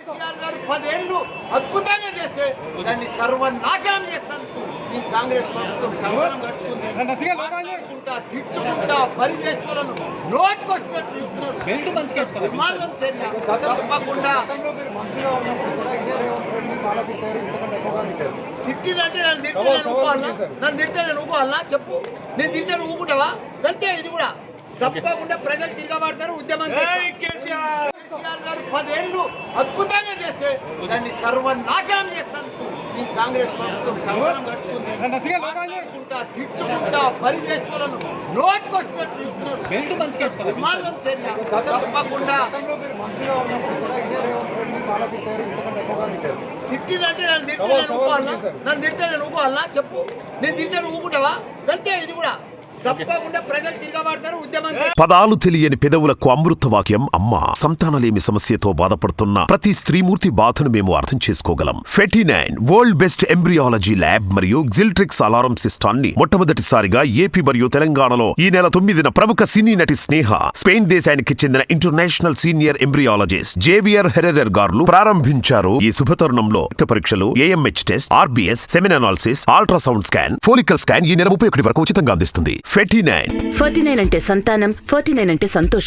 కేసీఆర్ గారు 10 ఏళ్ళు అద్భుతంగా చేస్తే దాన్ని సర్వనాశనం చేస్తానికి ఈ కాంగ్రెస్ ప్రభుత్వం కంకణం కట్టుకుంది. తిట్టుకుంటా పరిచేస్తులను నోటుకొచ్చినట్టు ఇస్తున్నారు. దుర్మార్గం చర్య తప్పకుండా. తిట్టినంటే నన్ను తిడితే నేను ఊకోవాలా? నన్ను తిడితే నేను ఊకోవాలా? చెప్పు. నేను తిడితే నువ్వు ఊకుంటావా? అంతే. ఇది కూడా తప్పకుండా ప్రజలు తిరగబడతారు. ఉద్యమం కేసీఆర్ గారు 10 ఏళ్ళు అద్భుతంగా చేస్తే దాన్ని సర్వనాశనం చేస్తానికి ఈ కాంగ్రెస్ ప్రభుత్వం కంకణం కట్టుకుంది. తిట్టుకుంటా పరిచేస్తులను నోటుకొచ్చినట్టు ఇస్తున్నారు. దుర్మార్గం చర్య తప్పకుండా. తిట్టినంటే నన్ను తిడితే నేను ఊకోవాలా? నన్ను తిడితే నేను ఊకోవాలా? చెప్పు. నేను తిడితే నువ్వు ఊకుంటావా? అంతే. ఇది కూడా తప్పకుండా ప్రజలు తిరగబడతారు. ఉద్యమం. పదాలు తెలియని పెదవులకు అమృత వాక్యం అమ్మ. సంతానలేమి సమస్యతో బాధపడుతున్న ప్రతి స్త్రీమూర్తి బాధను మేము అర్థం చేసుకోగలం. 49 వరల్డ్ బెస్ట్ ఎంబ్రియాలజీ ల్యాబ్ మరియు జిల్ట్రిక్స్ అలారం సిస్టాన్ని మొట్టమొదటిసారిగా ఏపీ మరియు తెలంగాణలో ఈ నెల 9న ప్రముఖ సినీ నటి స్నేహ, స్పెయిన్ దేశానికి చెందిన international senior embryologist Javier Herrera గారు ప్రారంభించారు. ఈ శుభతరుణంలో రక్త పరీక్షలు, AMH test, RBS, semen analysis, ultrasound scan, follicle scan ఈ నెల 31 వరకు ఉచితంగా అందిస్తుంది. 49 49 అంటే సంతానం, 49 అంటే సంతోషం.